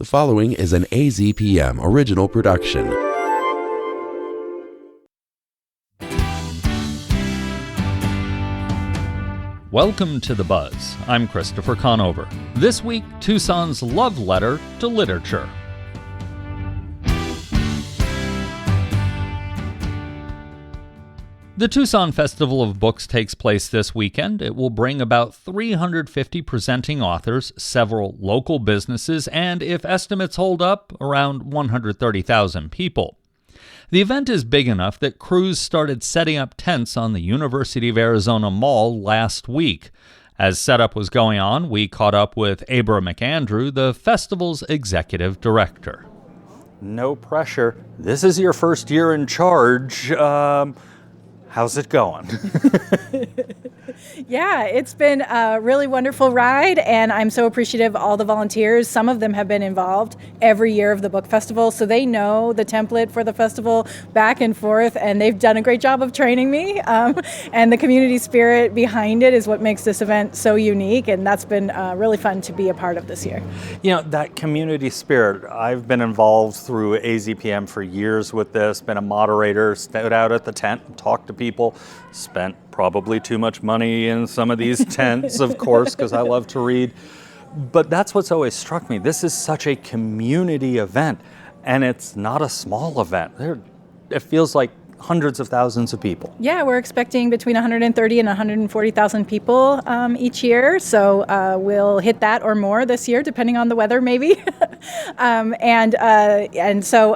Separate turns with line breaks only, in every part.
The following is an AZPM original production.
Welcome to The Buzz. I'm Christopher Conover. This week, Tucson's love letter to literature. The Tucson Festival of Books takes place this weekend. It will bring about 350 presenting authors, several local businesses, and, if estimates hold up, around 130,000 people. The event is big enough that crews started setting up tents on the University of Arizona Mall last week. As setup was going on, we caught up with Abra McAndrew, the festival's executive director.
No pressure. This is your first year in charge. How's it going?
Yeah, it's been a really wonderful ride, and I'm so appreciative of all the volunteers. Some of them have been involved every year of the book festival, so they know the template for the festival back and forth, and they've done a great job of training me. And the community spirit behind it is what makes this event so unique, and that's been really fun to be a part of this year.
You know, that community spirit, I've been involved through AZPM for years with this, been a moderator, stood out at the tent and talked to people, spent probably too much money in some of these tents, of course, because I love to read. But that's what's always struck me. This is such a community event, and it's not a small event. It feels like hundreds of thousands of people.
Yeah, we're expecting between 130 and 140,000 people each year. So we'll hit that or more this year, depending on the weather, maybe. And so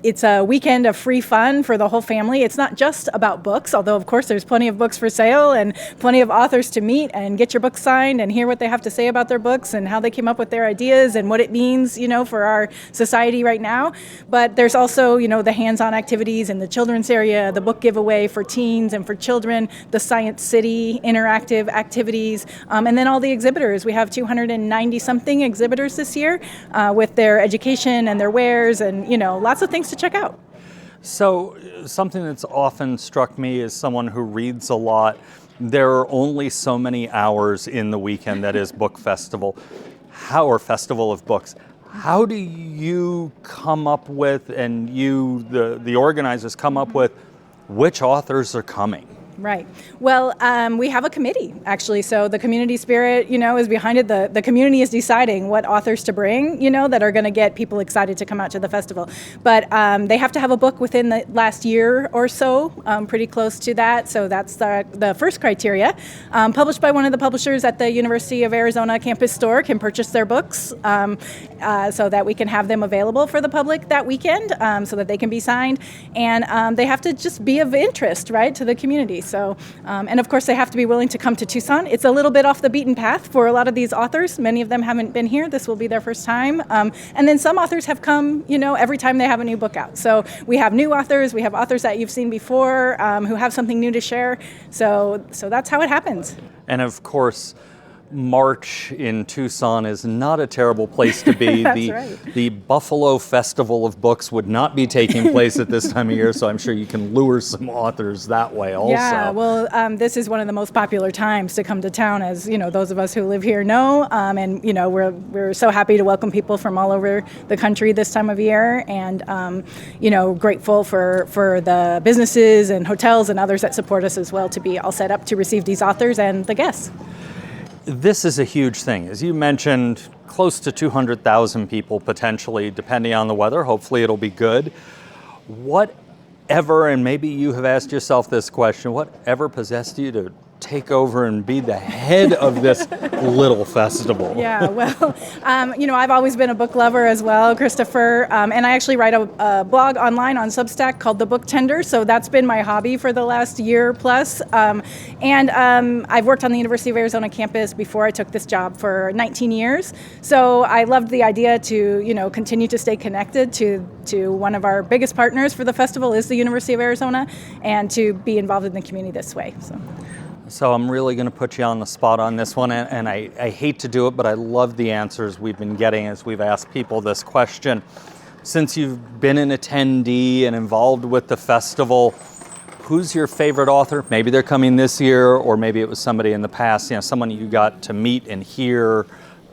it's a weekend of free fun for the whole family. It's not just about books, although, of course, there's plenty of books for sale and plenty of authors to meet and get your book signed and hear what they have to say about their books and how they came up with their ideas and what it means, for our society right now. But there's also, the hands-on activities in the children's area, the book giveaway for teens and for children, the Science City interactive activities, and then all the exhibitors. We have 290-something exhibitors this year with their education and their wares and, lots of things to check out.
So something that's often struck me as someone who reads a lot, there are only so many hours in the weekend that is book festival, or festival of books. How do you come up with, and the organizers come up with, which authors are coming?
Right. Well, we have a committee, actually. So the community spirit, is behind it. The community is deciding what authors to bring, that are going to get people excited to come out to the festival. But they have to have a book within the last year or so, pretty close to that. So that's the first criteria. Published by one of the publishers at the University of Arizona campus store can purchase their books so that we can have them available for the public that weekend so that they can be signed. And they have to just be of interest, right, to the community. So, and of course, they have to be willing to come to Tucson. It's a little bit off the beaten path for a lot of these authors. Many of them haven't been here. This will be their first time. And then some authors have come, every time they have a new book out. So we have new authors. We have authors that you've seen before who have something new to share. So that's how it happens.
And of course, March in Tucson is not a terrible place to be.
That's right.
The Buffalo Festival of Books would not be taking place at this time of year, so I'm sure you can lure some authors that way also.
Yeah, well, this is one of the most popular times to come to town, as those of us who live here know. And we're so happy to welcome people from all over the country this time of year, and grateful for the businesses and hotels and others that support us as well to be all set up to receive these authors and the guests.
This is a huge thing. As you mentioned, close to 200,000 people potentially, depending on the weather. Hopefully it'll be good. Whatever, and maybe you have asked yourself this question, whatever possessed you to take over and be the head of this little festival?
Yeah, well, I've always been a book lover as well, Christopher, and I actually write a blog online on Substack called The Book Tender, so that's been my hobby for the last year plus, and I've worked on the University of Arizona campus before I took this job for 19 years, so I loved the idea to, continue to stay connected to one of our biggest partners for the festival is the University of Arizona, and to be involved in the community this way,
So I'm really going to put you on the spot on this one, and I hate to do it, but I love the answers we've been getting as we've asked people this question. Since you've been an attendee and involved with the festival, who's your favorite author? Maybe they're coming this year, or maybe it was somebody in the past, someone you got to meet and hear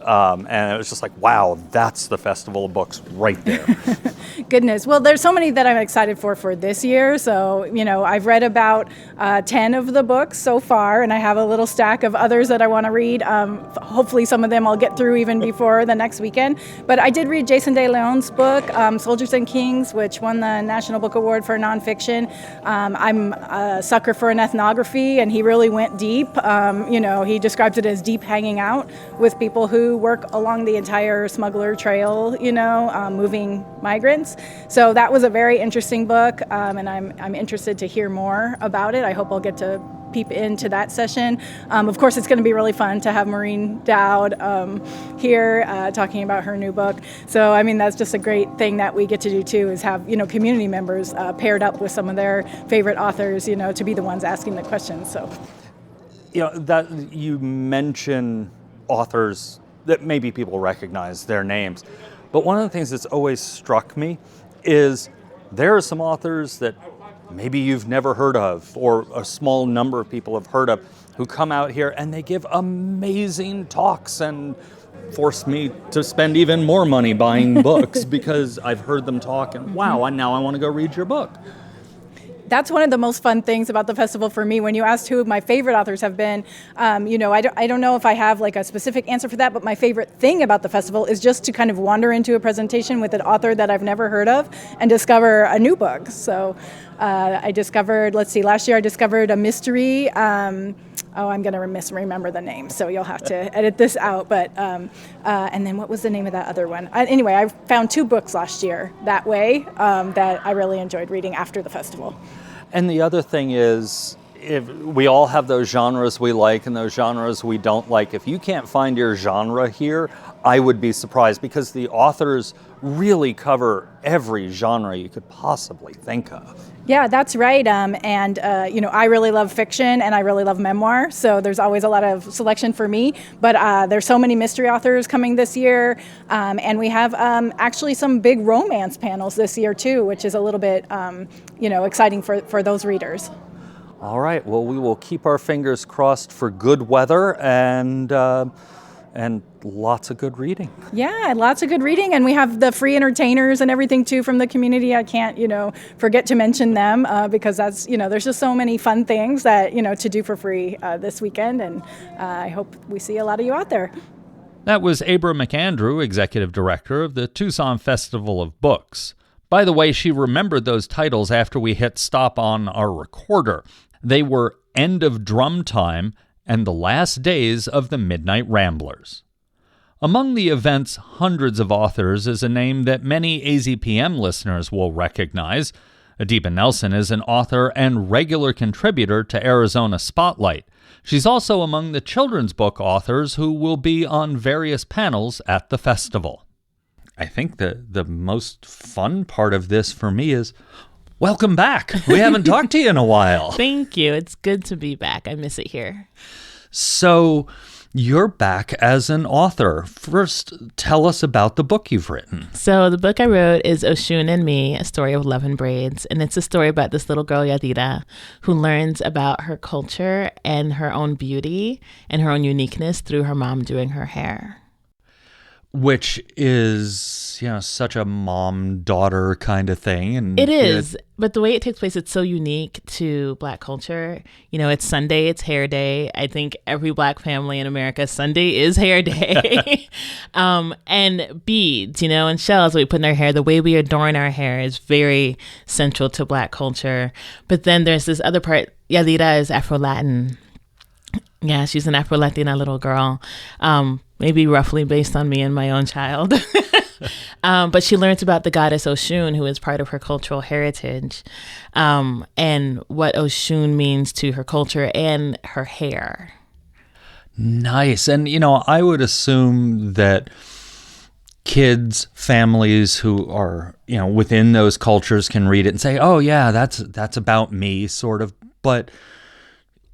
And it was just like, wow, that's the Festival of Books right there.
Goodness. Well, there's so many that I'm excited for this year. So, I've read about 10 of the books so far, and I have a little stack of others that I want to read. Hopefully some of them I'll get through even before the next weekend. But I did read Jason De Leon's book, Soldiers and Kings, which won the National Book Award for nonfiction. I'm a sucker for an ethnography, and he really went deep. He describes it as deep hanging out with people who work along the entire smuggler trail, moving migrants. So that was a very interesting book, and I'm interested to hear more about it. I hope I'll get to peep into that session. Of course, it's going to be really fun to have Maureen Dowd here talking about her new book. So, that's just a great thing that we get to do too, is have, community members paired up with some of their favorite authors, to be the ones asking the questions. So,
that you mention authors that maybe people recognize their names. But one of the things that's always struck me is there are some authors that maybe you've never heard of, or a small number of people have heard of, who come out here and they give amazing talks and force me to spend even more money buying books because I've heard them talk and wow, and now I want to go read your book.
That's one of the most fun things about the festival for me. When you asked who my favorite authors have been, I don't know if I have like a specific answer for that, but my favorite thing about the festival is just to kind of wander into a presentation with an author that I've never heard of and discover a new book. So I discovered, last year I discovered a mystery. I'm going to misremember the name, so you'll have to edit this out. But and then what was the name of that other one? Anyway, I found 2 books last year that way that I really enjoyed reading after the festival.
And the other thing is, if we all have those genres we like and those genres we don't like. If you can't find your genre here, I would be surprised, because the authors really cover every genre you could possibly think of.
Yeah, that's right. I really love fiction and I really love memoir. So there's always a lot of selection for me. But there's so many mystery authors coming this year. And we have actually some big romance panels this year, too, which is a little bit, exciting for those readers.
All right. Well, we will keep our fingers crossed for good weather and lots of good reading.
Yeah, lots of good reading. And we have the free entertainers and everything, too, from the community. I can't, forget to mention them because that's, there's just so many fun things that, to do for free this weekend. And I hope we see a lot of you out there.
That was Abra McAndrew, Executive Director of the Tucson Festival of Books. By the way, she remembered those titles after we hit stop on our recorder. They were End of Drum Time and The Last Days of the Midnight Ramblers. Among the event's hundreds of authors is a name that many AZPM listeners will recognize. Adiba Nelson is an author and regular contributor to Arizona Spotlight. She's also among the children's book authors who will be on various panels at the festival. I think the most fun part of this for me is, welcome back. We haven't talked to you in a while.
Thank you. It's good to be back. I miss it here.
So you're back as an author. First, tell us about the book you've written.
So the book I wrote is Oshun and Me, A Story of Love and Braids. And it's a story about this little girl, Yadira, who learns about her culture and her own beauty and her own uniqueness through her mom doing her hair.
Which is, such a mom-daughter kind of thing. And
it is, but the way it takes place, it's so unique to Black culture. It's Sunday, it's hair day. I think every Black family in America, Sunday is hair day. And beads, and shells that we put in our hair, the way we adorn our hair is very central to Black culture. But then there's this other part. Yadira is Afro-Latin. Yeah, she's an Afro-Latina little girl. Maybe roughly based on me and my own child. But she learns about the goddess Oshun, who is part of her cultural heritage, and what Oshun means to her culture and her hair.
Nice. And, I would assume that kids, families who are, within those cultures can read it and say, oh, yeah, that's about me, sort of. But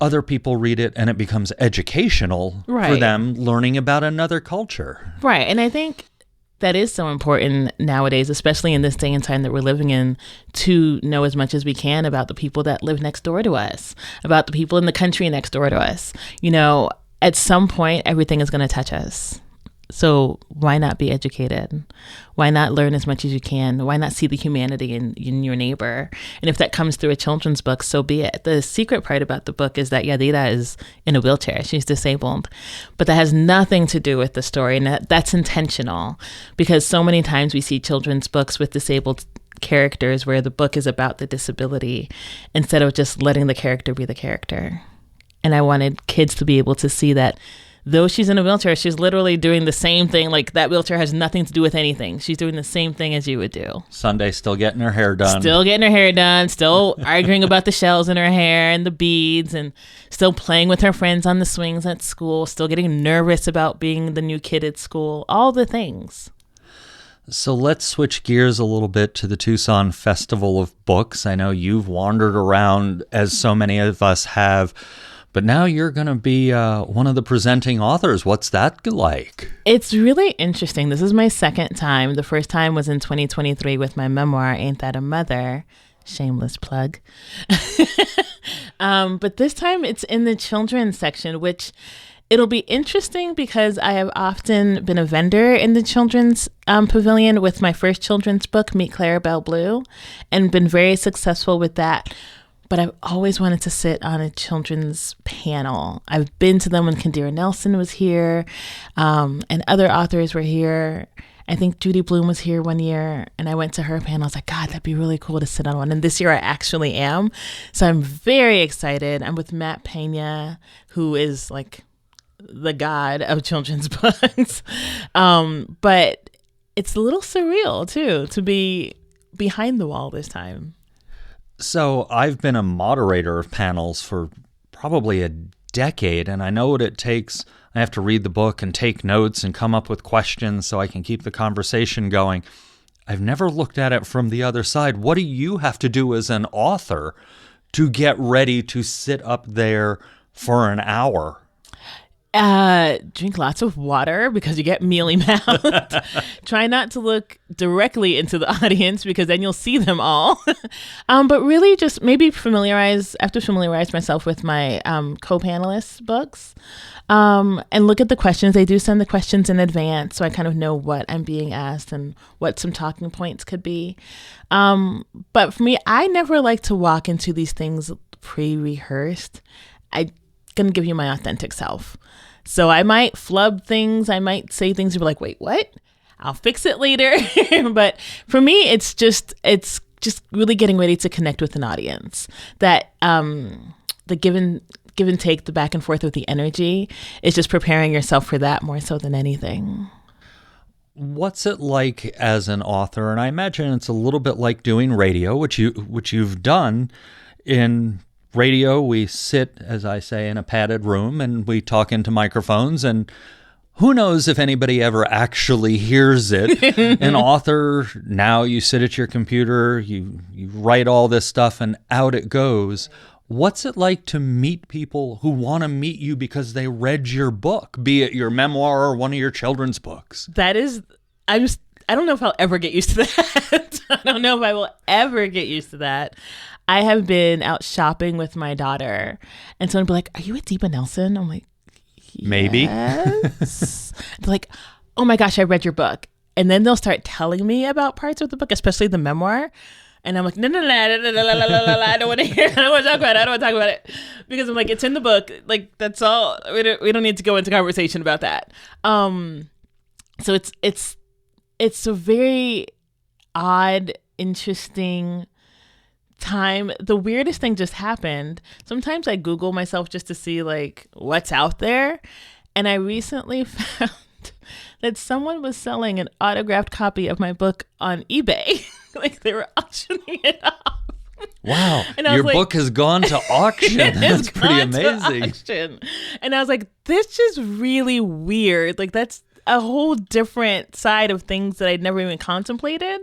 other people read it and it becomes educational for them, learning about another culture.
Right. And I think that is so important nowadays, especially in this day and time that we're living in, to know as much as we can about the people that live next door to us, about the people in the country next door to us. At some point, everything is going to touch us. So why not be educated? Why not learn as much as you can? Why not see the humanity in your neighbor? And if that comes through a children's book, so be it. The secret part about the book is that Yadira is in a wheelchair. She's disabled. But that has nothing to do with the story. And that's intentional, because so many times we see children's books with disabled characters where the book is about the disability instead of just letting the character be the character. And I wanted kids to be able to see that though she's in a wheelchair, she's literally doing the same thing. Like, that wheelchair has nothing to do with anything. She's doing the same thing as you would do.
Sunday, still getting her hair done.
Still arguing about the shells in her hair and the beads, and still playing with her friends on the swings at school, still getting nervous about being the new kid at school, all the things.
So let's switch gears a little bit to the Tucson Festival of Books. I know you've wandered around, as so many of us have, but now you're going to be one of the presenting authors. What's that like?
It's really interesting. This is my second time. The first time was in 2023 with my memoir, Ain't That a Mother? Shameless plug. But this time it's in the children's section, which it'll be interesting because I have often been a vendor in the children's pavilion with my first children's book, Meet Clarabelle Blue, and been very successful with that. But I've always wanted to sit on a children's panel. I've been to them when Kandira Nelson was here, and other authors were here. I think Judy Blume was here one year, and I went to her panel. I was like, God, that'd be really cool to sit on one. And this year I actually am. So I'm very excited. I'm with Matt Pena, who is like the god of children's books. But it's a little surreal, too, to be behind the wall this time.
So I've been a moderator of panels for probably a decade, and I know what it takes. I have to read the book and take notes and come up with questions so I can keep the conversation going. I've never looked at it from the other side. What do you have to do as an author to get ready to sit up there for an hour?
Drink lots of water because you get mealy mouthed. Try not to look directly into the audience because then you'll see them all. But really just maybe familiarize myself with my co-panelists' books and look at the questions. They do send the questions in advance, so I kind of know what I'm being asked and what some talking points could be. But for me, I never like to walk into these things pre-rehearsed. I'm going to give you my authentic self. So I might flub things. I might say things you're like, wait, what? I'll fix it later. But for me, it's just really getting ready to connect with an audience. That the give and take, the back and forth with the energy is just preparing yourself for that more so than anything.
What's it like as an author? And I imagine it's a little bit like doing radio, which you've done. In radio, we sit, as I say, in a padded room and we talk into microphones, and who knows if anybody ever actually hears it. An author, now you sit at your computer, you write all this stuff, and out it goes. What's it like to meet people who want to meet you because they read your book, be it your memoir or one of your children's books?
I don't know if I'll ever get used to that. I don't know if I will ever get used to that. I have been out shopping with my daughter, and someone will be like, "Are you a Deepa Nelson?" I'm like, yes.
Maybe.
They're like, "Oh my gosh, I read your book." And then they'll start telling me about parts of the book, especially the memoir. And I'm like, no, I don't want to hear. I don't want to talk about it. Because I'm like, it's in the book. Like, that's all. We don't need to go into conversation about that. So it's a very odd, interesting time. The weirdest thing just happened. Sometimes I Google myself just to see like what's out there. And I recently found that someone was selling an autographed copy of my book on eBay. Like they were auctioning it off.
Wow. Your book has gone to auction. That's pretty amazing.
And I was like, this is really weird. Like that's a whole different side of things that I'd never even contemplated.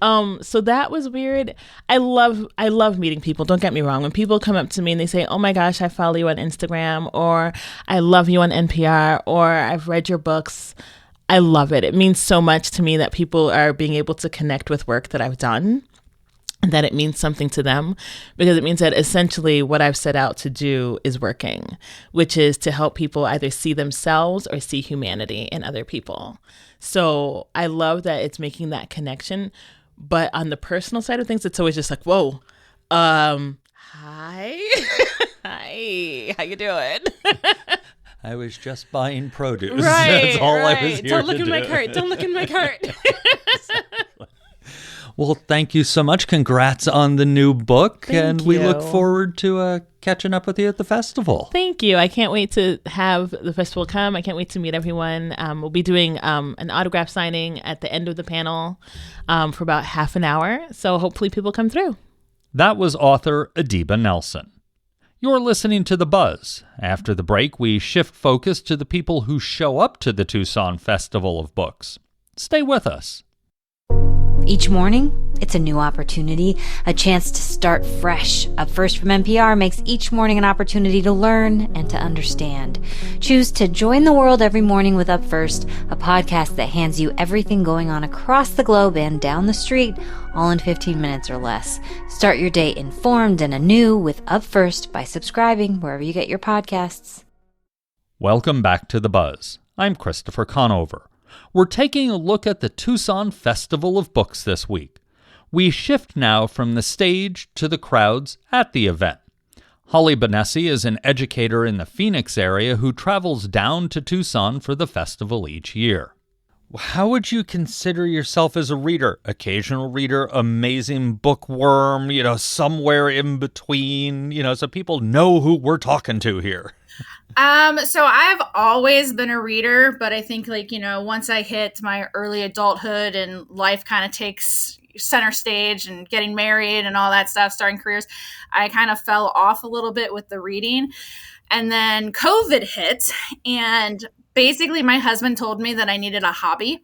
So that was weird. I love meeting people. Don't get me wrong. When people come up to me and they say, "Oh my gosh, I follow you on Instagram," or "I love you on NPR," or "I've read your books," I love it. It means so much to me that people are being able to connect with work that I've done. and that it means something to them, because it means that essentially what I've set out to do is working, which is to help people either see themselves or see humanity in other people. So I love that it's making that connection. But on the personal side of things, it's always just like, whoa, hi, hi, how you doing?
I was just buying produce.
Right,
That's all I was here
Don't look
to
in
do.
my cart. Don't look in my cart.
Well, thank you so much. Congrats on the new book.
Thank
we
you.
look forward to catching up with you at the festival.
Thank you. I can't wait to have the festival come. I can't wait to meet everyone. We'll be doing an autograph signing at the end of the panel for about half an hour. So hopefully people come through.
That was author Adiba Nelson. You're listening to The Buzz. After the break, we shift focus to the people who show up to the Tucson Festival of Books. Stay with us.
Each morning, it's a new opportunity, a chance to start fresh. Up First from NPR makes each morning an opportunity to learn and to understand. Choose to join the world every morning with Up First, a podcast that hands you everything going on across the globe and down the street, all in 15 minutes or less. Start your day informed and anew with Up First by subscribing wherever you get your podcasts.
Welcome back to The Buzz. I'm Christopher Conover. We're taking a look at the Tucson Festival of Books this week. We shift now from the stage to the crowds at the event. Holly Benessi is an educator in the Phoenix area who travels down to Tucson for the festival each year. How would you consider yourself as a reader? Occasional reader, amazing bookworm, somewhere in between, so people know who we're talking to here.
So I've always been a reader, but I think once I hit my early adulthood and life kind of takes center stage and getting married and all that stuff, starting careers, I kind of fell off a little bit with the reading. And then COVID hit, and basically my husband told me that I needed a hobby.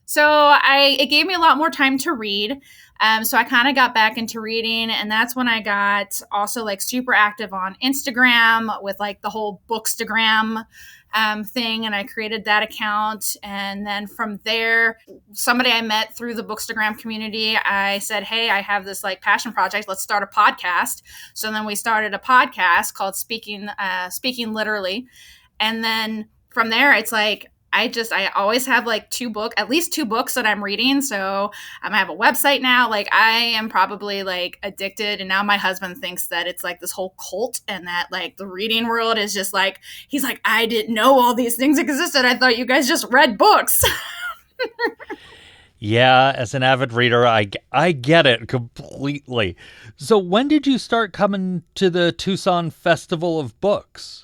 So it gave me a lot more time to read. So I kind of got back into reading, and that's when I got also super active on Instagram with the whole Bookstagram thing, and I created that account. And then from there, somebody I met through the Bookstagram community, I said, hey, I have this passion project. Let's start a podcast. So then we started a podcast called Speaking Literally. And then from there, it's I always have at least two books that I'm reading. So I have a website now. I am probably addicted. And now my husband thinks that it's this whole cult, and that the reading world is just he's I didn't know all these things existed. I thought you guys just read books.
Yeah, as an avid reader, I get it completely. So when did you start coming to the Tucson Festival of Books?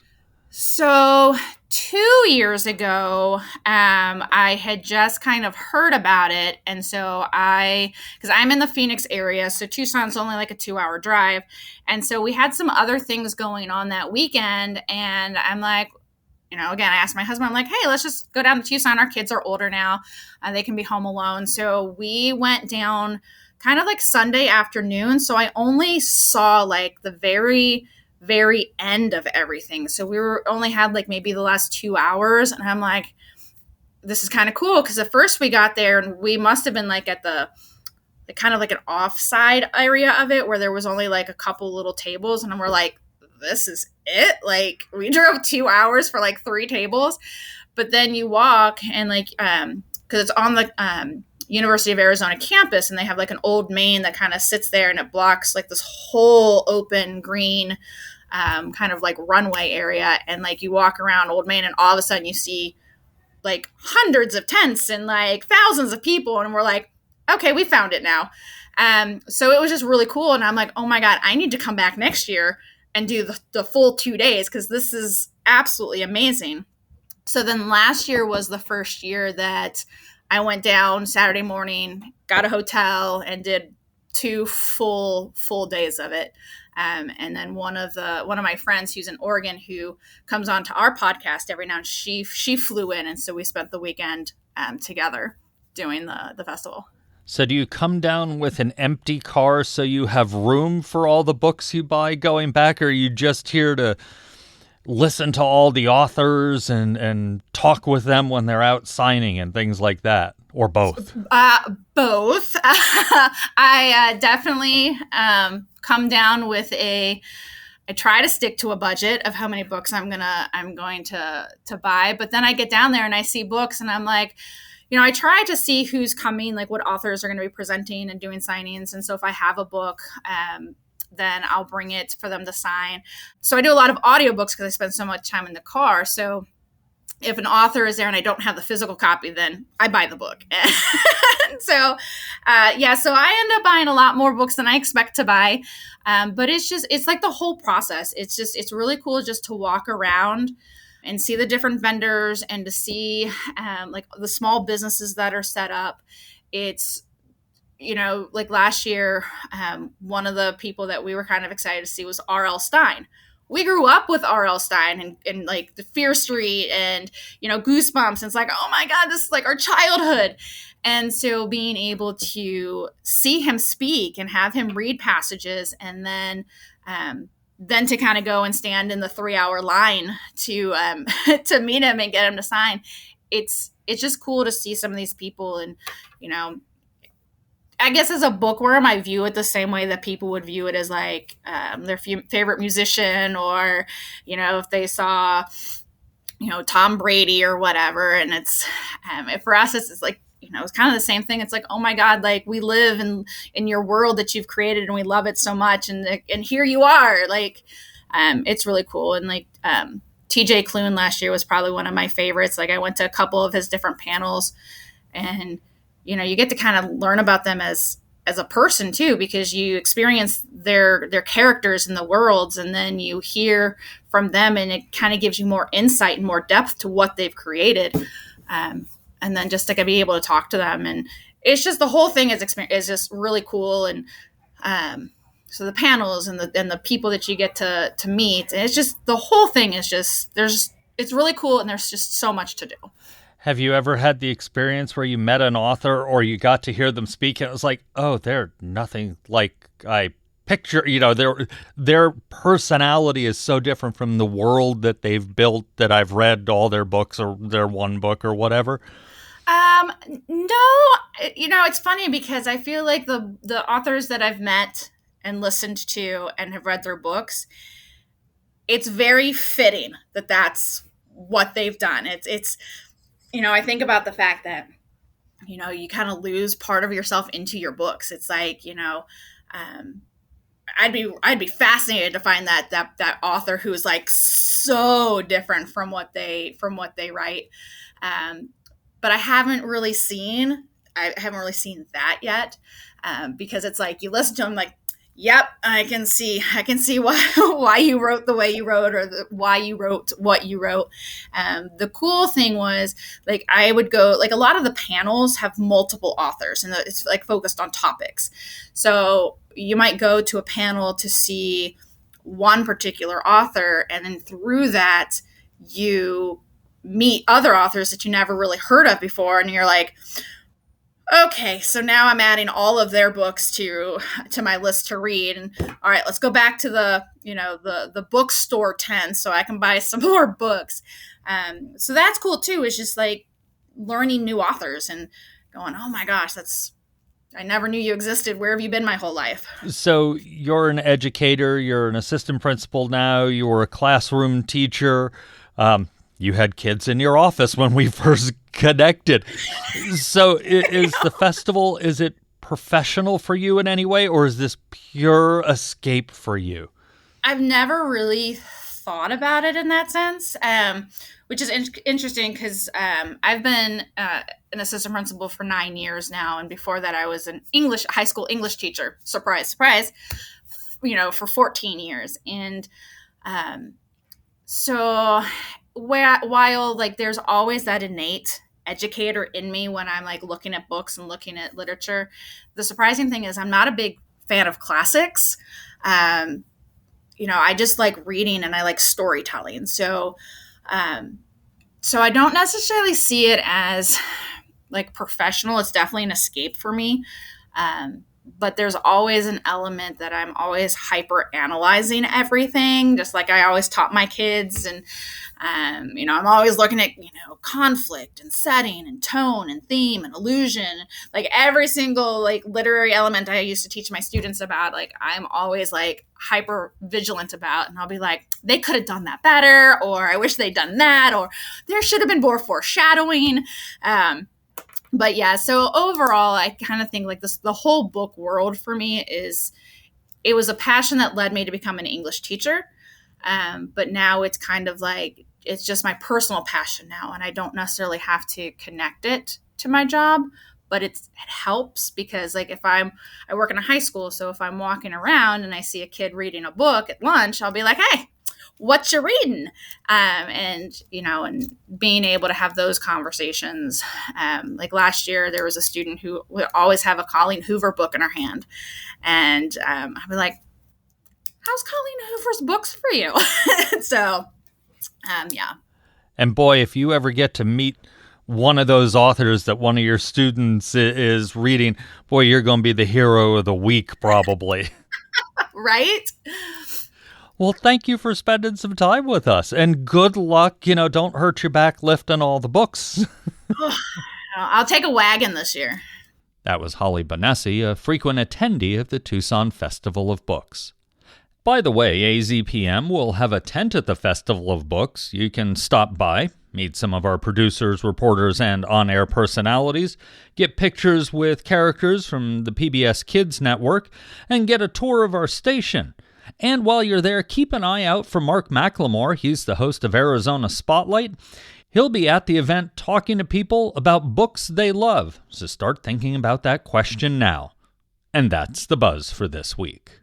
So 2 years ago, I had just kind of heard about it. And so because I'm in the Phoenix area, so Tucson's only a 2-hour drive. And so we had some other things going on that weekend. And I'm again, I asked my husband, I'm hey, let's just go down to Tucson. Our kids are older now. They can be home alone. So we went down kind of Sunday afternoon. So I only saw the very end of everything. So we only had maybe the last 2 hours. And I'm this is kind of cool, because at first we got there and we must have been at the kind of an offside area of it, where there was only a couple little tables. And we're this is it. We drove 2 hours for 3 tables. But then you walk and because it's on the University of Arizona campus, and they have an old main that kind of sits there, and it blocks this whole open green kind of runway area. And you walk around Old Main, and all of a sudden you see hundreds of tents and thousands of people. And we're okay, we found it now. So it was just really cool. And I'm oh my God, I need to come back next year and do the full 2 days, because this is absolutely amazing. So then last year was the first year that I went down Saturday morning, got a hotel, and did 2 full days of it. And then one of my friends who's in Oregon, who comes on to our podcast every now and then, she flew in. And so we spent the weekend together doing the festival.
So do you come down with an empty car so you have room for all the books you buy going back? Or are you just here to listen to all the authors and talk with them when they're out signing and things like that? Or both?
Both. I definitely come down with I try to stick to a budget of how many books I'm going to buy, but then I get down there and I see books and I'm like, I try to see who's coming, like what authors are going to be presenting and doing signings. And so if I have a book, then I'll bring it for them to sign. So I do a lot of audiobooks because I spend so much time in the car. So if an author is there and I don't have the physical copy, then I buy the book. So I end up buying a lot more books than I expect to buy. But it's like the whole process. It's really cool just to walk around and see the different vendors and to see like the small businesses that are set up. It's, like last year, one of the people that we were kind of excited to see was R.L. Stine. We grew up with R.L. Stine and like the Fear Street and, Goosebumps. And it's like, oh my God, this is like our childhood. And so being able to see him speak and have him read passages and then to kind of go and stand in the 3-hour line to to meet him and get him to sign. It's just cool to see some of these people. And, I guess as a bookworm, I view it the same way that people would view it as like their favorite musician, or, if they saw, Tom Brady or whatever. And it's for us, it's like, it's kind of the same thing. It's like, oh my God, like we live in your world that you've created and we love it so much. And here you are, like, it's really cool. And like TJ Klune last year was probably one of my favorites. Like I went to a couple of his different panels and, you get to kind of learn about them as a person too, because you experience their characters in the worlds, and then you hear from them and it kind of gives you more insight and more depth to what they've created. And then just to be able to talk to them, and it's just the whole thing is just really cool. And so the panels and the people that you get to meet, and it's just the whole thing is just it's really cool, and there's just so much to do.
Have you ever had the experience where you met an author or you got to hear them speak and it was like, oh, they're nothing like I picture, their personality is so different from the world that they've built, that I've read all their books or their one book or whatever?
No, it's funny because I feel like the authors that I've met and listened to and have read their books, it's very fitting that that's what they've done. It's I think about the fact that, you kind of lose part of yourself into your books. It's like, I'd be fascinated to find that author who is like so different from what they write. But I haven't really seen that yet. Because it's like, you listen to them like, yep, I can see why you wrote the way you wrote, or why you wrote what you wrote. The cool thing was, like, I would go, like, a lot of the panels have multiple authors and it's like focused on topics. So you might go to a panel to see one particular author, and then through that you meet other authors that you never really heard of before, and you're like, okay, so now I'm adding all of their books to my list to read. And all right, let's go back to the bookstore tent so I can buy some more books. So that's cool too. It's just like learning new authors and going, oh my gosh, I never knew you existed. Where have you been my whole life?
So you're an educator, you're an assistant principal now, you were a classroom teacher. You had kids in your office when we first connected. So is the festival, is it professional for you in any way, or is this pure escape for you?
I've never really thought about it in that sense, which is interesting because I've been an assistant principal for 9 years now. And before that, I was an high school English teacher. Surprise, surprise, for 14 years. And so while like there's always that innate educator in me when I'm like looking at books and looking at literature, the surprising thing is I'm not a big fan of classics. I just like reading and I like storytelling. So I don't necessarily see it as like professional. It's definitely an escape for me. but there's always an element that I'm always hyper analyzing everything, just like I always taught my kids. And, I'm always looking at, conflict and setting and tone and theme and illusion, like every single like literary element I used to teach my students about, like I'm always like hyper vigilant about, and I'll be like, they could have done that better, or I wish they'd done that, or there should have been more foreshadowing. But yeah, so overall, I kind of think like the whole book world for me it was a passion that led me to become an English teacher. But now it's kind of like, it's just my personal passion now. And I don't necessarily have to connect it to my job, but it helps because like I work in a high school. So if I'm walking around and I see a kid reading a book at lunch, I'll be like, hey, what you reading? And being able to have those conversations. Like last year, there was a student who would always have a Colleen Hoover book in her hand. And I'd be like, how's Colleen Hoover's books for you? So, yeah.
And boy, if you ever get to meet one of those authors that one of your students is reading, boy, you're going to be the hero of the week, probably.
Right?
Well, thank you for spending some time with us, and good luck. Don't hurt your back lifting all the books.
I'll take a wagon this year.
That was Holly Bonessi, a frequent attendee of the Tucson Festival of Books. By the way, AZPM will have a tent at the Festival of Books. You can stop by, meet some of our producers, reporters, and on-air personalities, get pictures with characters from the PBS Kids Network, and get a tour of our station. And while you're there, keep an eye out for Mark McLemore. He's the host of Arizona Spotlight. He'll be at the event talking to people about books they love. So start thinking about that question now. And that's the buzz for this week.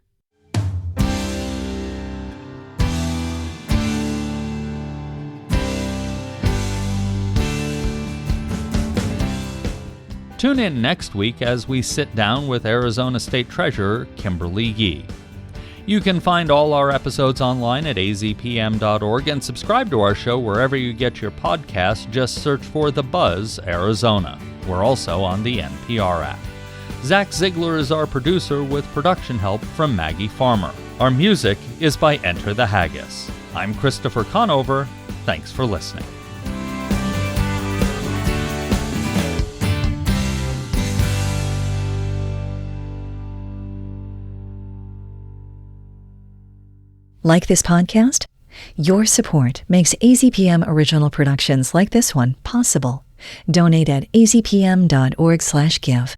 Tune in next week as we sit down with Arizona State Treasurer Kimberly Yee. You can find all our episodes online at azpm.org and subscribe to our show wherever you get your podcasts. Just search for The Buzz Arizona. We're also on the NPR app. Zach Ziegler is our producer with production help from Maggie Farmer. Our music is by Enter the Haggis. I'm Christopher Conover. Thanks for listening.
Like this podcast? Your support makes AZPM original productions like this one possible. Donate at azpm.org/give.